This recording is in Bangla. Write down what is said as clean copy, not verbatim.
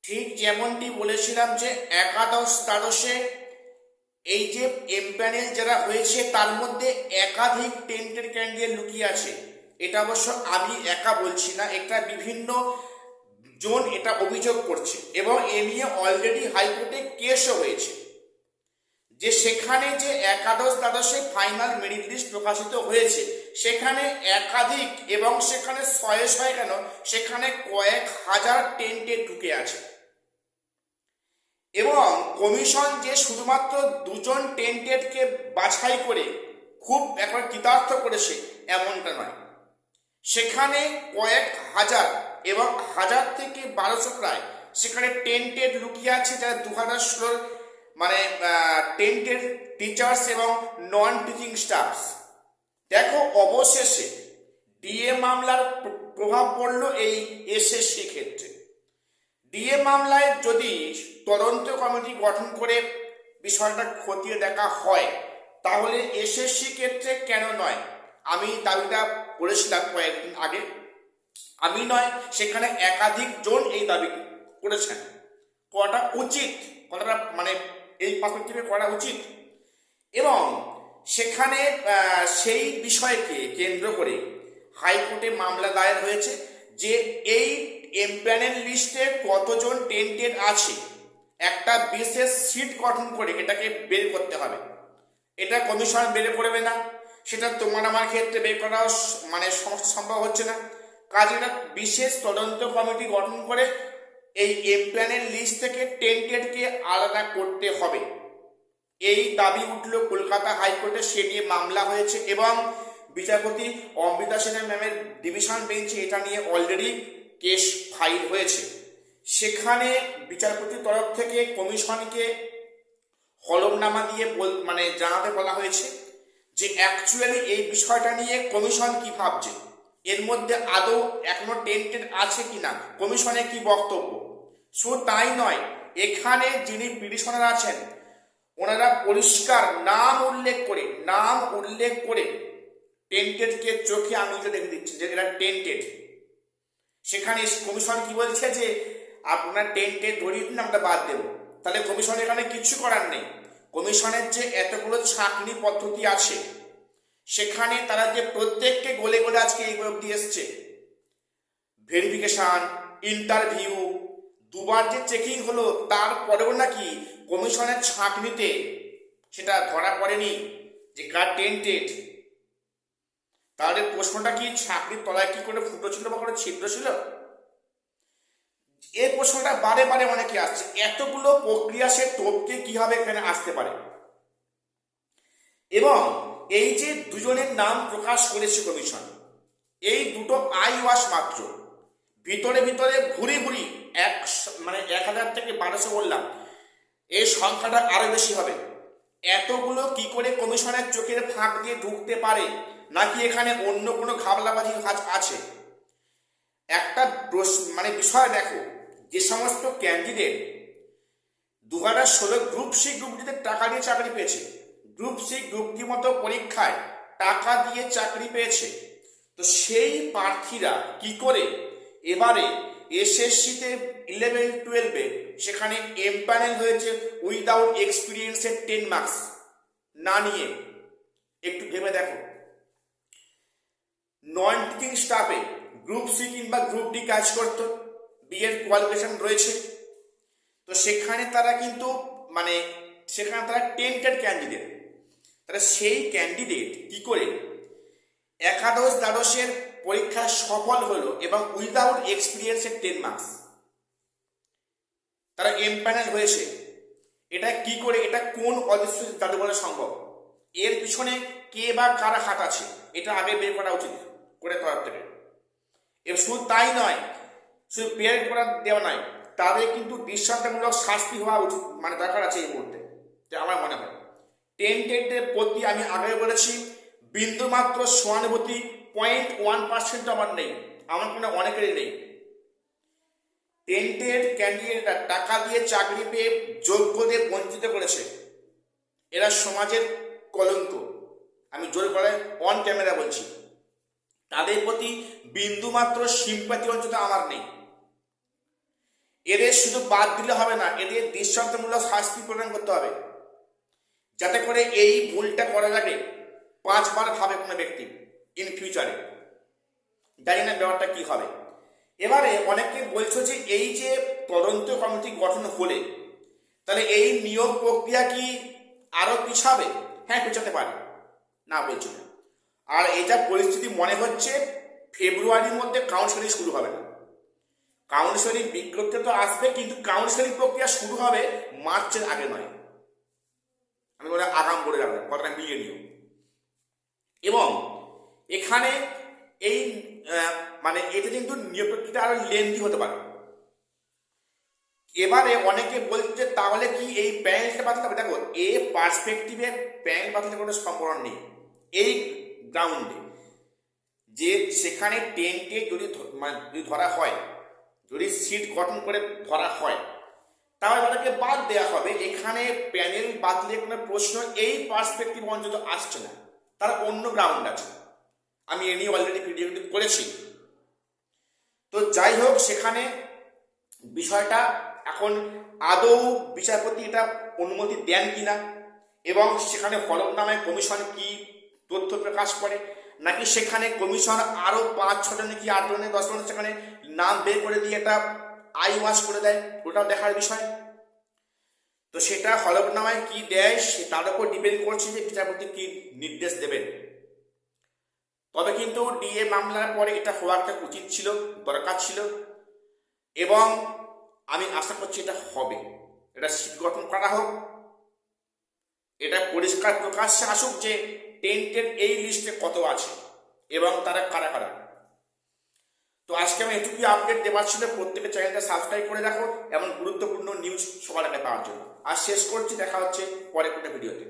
ঠিক যেমনটি বলেছিলাম যে একাদশ দ্বাদশে এই যে এমপ্যানেল যারা হয়েছে তার মধ্যে একাধিক টেন্টেড ক্যান্ডিডেট লুকিয়ে আছে। এটা অবশ্য আমি একা বলছি না, এটা বিভিন্ন জন এটা অভিযোগ করছে এবং এ নিয়ে অলরেডি হাইকোর্টে কেসও হয়েছে যে সেখানে যে একাদশ দ্বাদশে ফাইনাল মেরিট লিস্ট প্রকাশিত হয়েছে সেখানে একাধিক এবং সেখানে শয়ে শয়ে কেন সেখানে কয়েক হাজার টেন্টেড ঢুকে আছে এবং কমিশন যে শুধুমাত্র দুজন টেন্টেডকে বাছাই করে খুব একবার কৃতার্থ করেছে এমনটা নয়, সেখানে কয়েক হাজার এবং হাজার থেকে 1200 প্রায় সেখানে টেন্টেড লুকিয়ে আছে যারা 2016 মানে টেন্টেড টিচার্স এবং নন টিচিং স্টাফ। দেখো অবশেষে ডিএ মামলার প্রভাব পড়লো এই এসএসসি ক্ষেত্রে। ডিএ মামলায় যদি তদন্ত কমিটি গঠন করে বিষয়টা খতিয়ে দেখা হয় তাহলে এসএসসি ক্ষেত্রে কেন নয়, আমি দাবিটা করেছিলাম কয়েকদিন আগে, আমি নয় সেখানে একাধিক জন এই দাবি করেছেন। করা উচিত, কথাটা মানে এই পার্সপেক্টিভে করা উচিত এবং সেখানে সেই বিষয়কে কেন্দ্র করে হাইকোর্টে মামলা দায়ের হয়েছে যে এই এমপ্যানেল লিস্টে কতজন টেন্টেড আছে একটা বিশেষ সিট গঠন করে এটাকে বের করতে হবে। এটা কমিশন বের করবে না, সেটা তোমার আমার ক্ষেত্রে বের করা মানে সমস্ত সম্ভব হচ্ছে না। কাজে একটা বিশেষ তদন্ত কমিটি গঠন করে এই এমপ্যানেল লিস্ট থেকে টেন্টেডকে আলাদা করতে হবে, এই দাবি উঠল কলকাতা হাইকোর্টে। সে নিয়ে মামলা হয়েছে এবং বিচারপতি অমৃতা সেনের ম্যামের ডিভিশন বেঞ্চে এটা নিয়ে অলরেডি কেস ফাইল হয়েছে। সেখানে বিচারপতির তরফ থেকে কমিশনকে হলফনামা দিয়ে মানে জানাতে বলা হয়েছে যে অ্যাকচুয়ালি এই বিষয়টা নিয়ে কমিশন কি ভাবছে, এর মধ্যে আদৌ এখনো টেন্টেড আছে কিনা, কমিশনের কি বক্তব্য। শুধু তাই নয়, এখানে যিনি পিটিশনার আছেন ওনারা পরিষ্কার নাম উল্লেখ করে টেন্টেডকে চোখে আঙুলে দেখে দিচ্ছে যে এরা টেন্টেড। সেখানে কমিশন কি বলছে যে আপনার টেন্টেড ধরিয়ে দিন, আমরা বাদ দেবো। তাহলে কমিশন এখানে কিচ্ছু করার নেই। কমিশনের যে এতগুলো ছাঁকনি পদ্ধতি আছে সেখানে তারা যে প্রত্যেককে গলে গলে আজকে এই অবধি এসছে, ভেরিফিকেশন, ইন্টারভিউ, দুবার যে চেকিং হলো তারপরেও নাকি কমিশনের ছাঁকনিতে সেটা ধরা পড়েনি যে কার টেন্টেড। তাহলে প্রশ্নটা কি ছাঁকনির তলায় কি করে ফুটো ছিল বা কোনো ছিদ্র ছিল? এই প্রশ্নটা বারে বারে অনেকে আসছে, এতগুলো প্রক্রিয়া সে টপকে কিভাবে এখানে আসতে পারে। এবং এই যে দুজনের নাম প্রকাশ করেছে কমিশন, এই দুটো আই ওয়াশ মাত্র, ভিতরে ভিতরে ভুরি ভুরি মানে 1000 থেকে 1200 বললাম, এই সংখ্যাটা আরো বেশি হবে। এতগুলো কি করে কমিশনের চোখের ফাঁক দিয়ে ঢুকতে পারে, নাকি এখানে অন্য কোনো ঘাবলাবাজি কাজ আছে? একটা মানে বিষয় দেখো, যে সমস্ত ক্যান্ডিডেট 2016 গ্রুপ সি গ্রুপ ডিতে টাকা দিয়ে চাকরি পেয়েছে, গ্রুপ সি গ্রুপ ডি মতো পরীক্ষায় টাকা দিয়ে চাকরি পেয়েছে, তো সেই প্রার্থীরা কি করে এবারে এসএসসিতে 11-12 সেখানে এমপ্যানেল হয়েছে উইদাউট এক্সপিরিয়েন্সের 10 মার্কস না নিয়ে? একটু ভেবে দেখো, নন টিচিং স্টাফে গ্রুপ সি কিংবা গ্রুপ ডি কাজ করতো, বিএড কোয়ালিফিকেশন রয়েছে, তো সেখানে তারা কিন্তু মানে সেখানে তারা টেন্টেড ক্যান্ডিডেট। তাহলে সেই ক্যান্ডিডেট কি করে একাদশ দ্বাদশের পরীক্ষা সফল হলো এবং উইদাউট এক্সপিরিয়েন্সের 10 মার্কস তারা এমপ্যানেল হয়েছে? এটা কি করে, এটা কোন অদৃশ্য জাদু বলা সম্ভব? এর পিছনে কে বা কারা হাত আছে এটা আগে বের করা উচিত করে তরফ থেকে। এবার শুধু তাই নয়, শুধু বের করা দেওয়া নয়, তাদের কিন্তু দৃষ্টান্তমূলক শাস্তি হওয়া উচিত মানে দরকার আছে এই মুহূর্তে, যে আমার মনে হয়। টেন্টেডদের প্রতি আমি আগে বলেছি বিন্দুমাত্র সহানুভূতি 0.1% আমার নেই, আমার কোনো অনেকেরই নেই। টেন্টেড ক্যান্ডিডেটরা টাকা দিয়ে চাকরি পেয়ে যোগ্যদের বঞ্চিত করেছে, এরা সমাজের কলঙ্ক, আমি জোর করে অন ক্যামেরা বলছি। তাদের প্রতি বিন্দুমাত্র সিম্প্যাথি অন্তত আমার নেই এদের শুধু বাদ দিলে হবে না, এদের দৃষ্টান্তমূলক শাস্তি প্রদান করতে হবে, যাতে করে এই ভুলটা করার আগে 5বার ভাবে কোনো ব্যক্তি ইন ফিউচারে। জানি না ব্যাপারটা কি হবে। এবারে অনেকে বলছো যে এই যে তদন্ত কমিটি গঠন হলে তাহলে এই নিয়োগ প্রক্রিয়া কি আরো পিছাবে? হ্যাঁ, পিছাতে পারে, না বলছি না। আর এই যা পরিস্থিতি মনে হচ্ছে, ফেব্রুয়ারির মধ্যে কাউন্সেলিং শুরু হবে না। কাউন্সেলিং বিজ্ঞপ্তি তো আসবে, কিন্তু কাউন্সেলিং প্রক্রিয়া শুরু হবে মার্চের আগে নয়। আমি বলে আগাম বলে রাখলাম, কথাটা মিলিয়ে নিও। এবং এখানে এই মানে এতে কিন্তু নিয়োগ প্রক্রিয়াটা আরো লেন্দি হতে পারে। এবারে অনেকে বলছে তাহলে কি এই প্যানেলটা বাতিল হবে? দেখো, এ পার্সপেক্টিভে প্যানেল বাতিলের কোনো সম্ভাবনা নেই। এই গ্রাউন্ডে যে সেখানে টেন্টে যদি যদি ধরা হয়, যদি সিট গঠন করে ধরা হয়, তাহলে তাদেরকে বাদ দেওয়া হবে। এখানে প্যানেল বাতিলের কোনো প্রশ্ন এই পার্সপেক্টিভ অন্তত আসছে না, তার অন্য গ্রাউন্ড আছে। আমি এ নিয়ে অলরেডি ভিডিও করেছি। তো যাই হোক, সেখানে বিষয়টা এখন আদৌ বিচারপতি এটা অনুমতি দেন কিনা, এবং সেখানে হলফনামায় কমিশন কি তথ্য প্রকাশ করে, নাকি সেখানে কমিশন আরো 5-6 জন কি 8 জনের 10 জনের সেখানে নাম বের করে দিয়ে এটা আই ওয়াশ করে দেয়, ওটাও দেখার বিষয়। তো সেটা হলফনামায় কি দেয় তার উপর ডিপেন্ড করছে যে বিচারপতি কি নির্দেশ দেবেন। তবে কিন্তু ডিএ মামলার পরে এটা হওয়াটা উচিত ছিল, দরকার ছিল, এবং আমি আশা করছি এটা হবে। এটা সিট গঠন করা হোক, এটা পরিষ্কার প্রকাশ্যে আসুক যে টেন্টের এই লিস্টে কত আছে এবং তারা কারা কারা। তো আজকে আমি এটুকুই আপডেট দেওয়ার ছিল। প্রত্যেকের চ্যানেলটা সাবস্ক্রাইব করে রাখো এমন গুরুত্বপূর্ণ নিউজ সবার আগে পাওয়ার জন্য। আর শেষ করছি, দেখা হচ্ছে পরে কোনো ভিডিওতে।